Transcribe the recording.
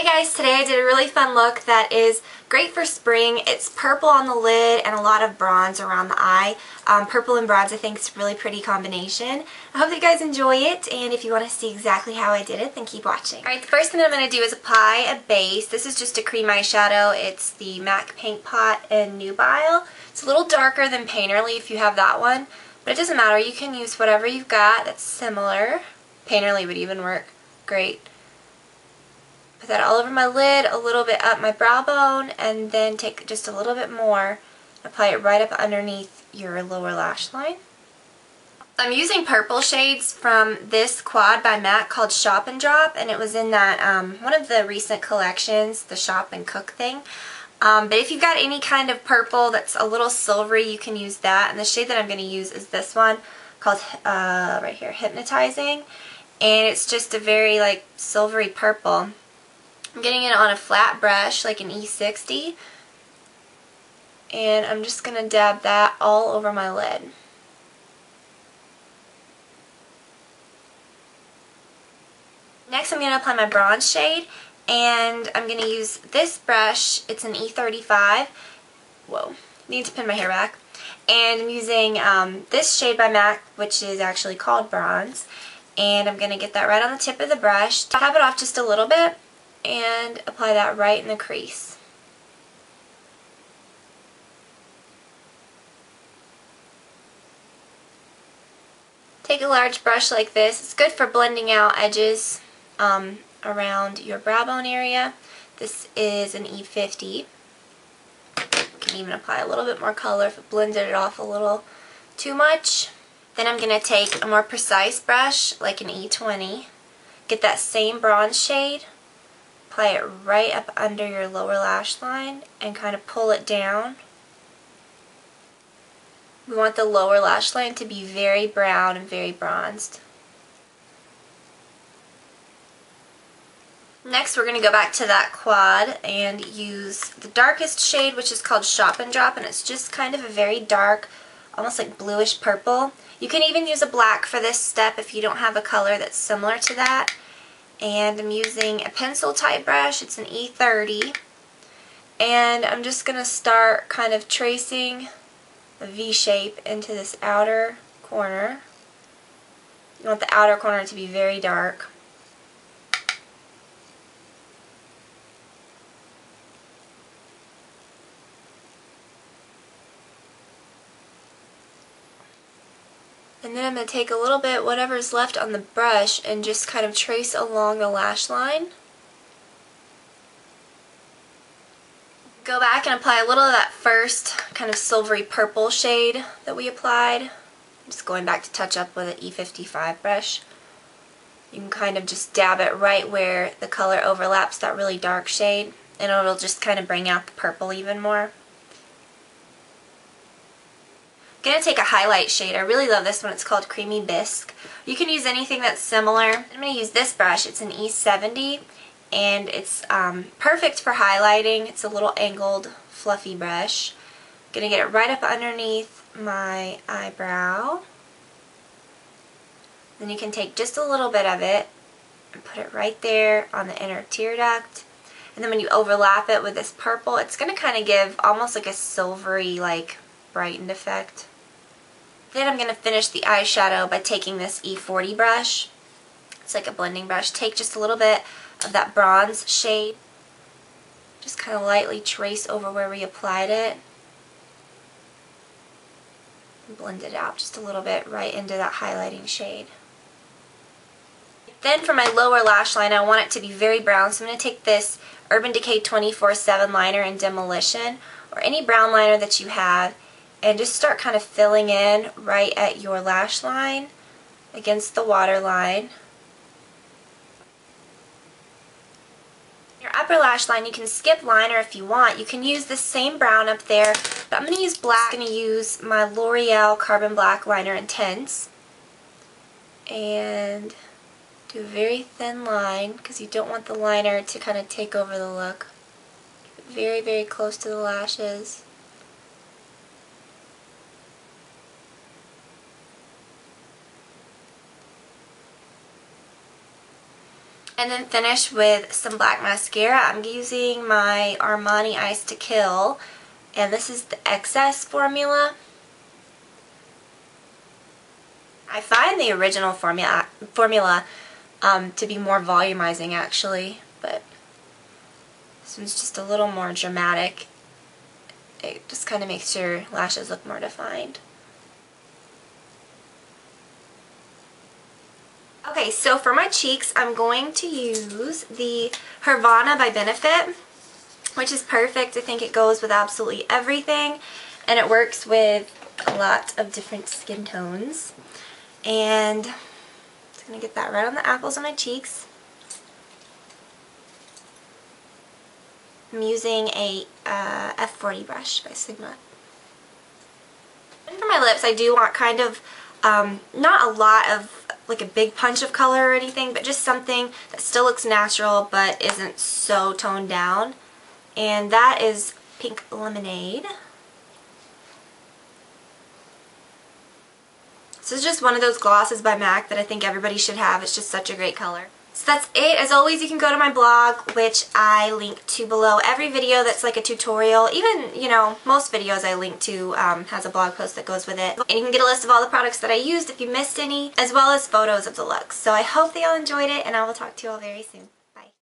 Hi guys, today I did a really fun look that is great for spring. It's purple on the lid and a lot of bronze around the eye. Purple and bronze I think is a really pretty combination. I hope that you guys enjoy it, and if you want to see exactly how I did it, then keep watching. Alright, the first thing that I'm going to do is apply a base. This is just a cream eyeshadow. It's the MAC Paint Pot in Nubile. It's a little darker than Painterly if you have that one, but it doesn't matter. You can use whatever you've got that's similar. Painterly would even work great. Put that all over my lid, a little bit up my brow bone, and then take just a little bit more, apply it right up underneath your lower lash line. I'm using purple shades from this quad by MAC called Shop and Drop, and it was in that one of the recent collections, the Shop and Cook thing. But if you've got any kind of purple that's a little silvery, you can use that. And the shade that I'm going to use is this one called, right here, Hypnotizing. And it's just a very like silvery purple. I'm getting it on a flat brush, like an E60, and I'm just going to dab that all over my lid. Next I'm going to apply my bronze shade, and I'm going to use this brush. It's an E35. Whoa, need to pin my hair back. And I'm using this shade by MAC, which is actually called Bronze, and I'm going to get that right on the tip of the brush, tap it off just a little bit, and apply that right in the crease. Take a large brush like this. It's good for blending out edges around your brow bone area. This is an E50. You can even apply a little bit more color if it blended it off a little too much. Then I'm going to take a more precise brush like an E20. Get that same bronze shade. Apply it right up under your lower lash line and kind of pull it down. We want the lower lash line to be very brown and very bronzed. Next we're going to go back to that quad and use the darkest shade, which is called Shop and Drop, and it's just kind of a very dark, almost like bluish purple. You can even use a black for this step if you don't have a color that's similar to that. And I'm using a pencil type brush. It's an E30, and I'm just going to start kind of tracing a V shape into this outer corner. You want the outer corner to be very dark. And then I'm going to take a little bit, whatever's left on the brush, and just kind of trace along the lash line. Go back and apply a little of that first kind of silvery purple shade that we applied. I'm just going back to touch up with an E55 brush. You can kind of just dab it right where the color overlaps that really dark shade, and it'll just kind of bring out the purple even more. I'm going to take a highlight shade. I really love this one. It's called Creamy Bisque. You can use anything that's similar. I'm going to use this brush. It's an E70, and it's perfect for highlighting. It's a little angled, fluffy brush. I'm going to get it right up underneath my eyebrow. Then you can take just a little bit of it and put it right there on the inner tear duct. And then when you overlap it with this purple, it's going to kind of give almost like a silvery, like, brightened effect. Then I'm going to finish the eyeshadow by taking this E40 brush. It's like a blending brush. Take just a little bit of that bronze shade. Just kind of lightly trace over where we applied it. And blend it out just a little bit right into that highlighting shade. Then for my lower lash line, I want it to be very brown, so I'm going to take this Urban Decay 24/7 liner in Demolition, or any brown liner that you have, and just start kind of filling in right at your lash line against the water line. Your upper lash line, you can skip liner if you want. You can use the same brown up there, but I'm going to use black. I'm going to use my L'Oreal Carbon Black Liner Intense and do a very thin line because you don't want the liner to kind of take over the look. Very, very close to the lashes. And then finish with some black mascara. I'm using my Armani Ice to Kill, and this is the Excess formula. I find the original formula to be more volumizing actually, but this one's just a little more dramatic. It just kind of makes your lashes look more defined. Okay, so for my cheeks, I'm going to use the Hervana by Benefit, which is perfect. I think it goes with absolutely everything, and it works with a lot of different skin tones. And I'm just going to get that right on the apples of my cheeks. I'm using a F40 brush by Sigma. And for my lips, I do want kind of, not a lot of like a big punch of color or anything, but just something that still looks natural but isn't so toned down. And that is Pink Lemonade. This is just one of those glosses by MAC that I think everybody should have. It's just such a great color. So that's it. As always, you can go to my blog, which I link to below. Every video that's like a tutorial, even, you know, most videos I link to has a blog post that goes with it. And you can get a list of all the products that I used if you missed any, as well as photos of the looks. So I hope that y'all enjoyed it, and I will talk to you all very soon.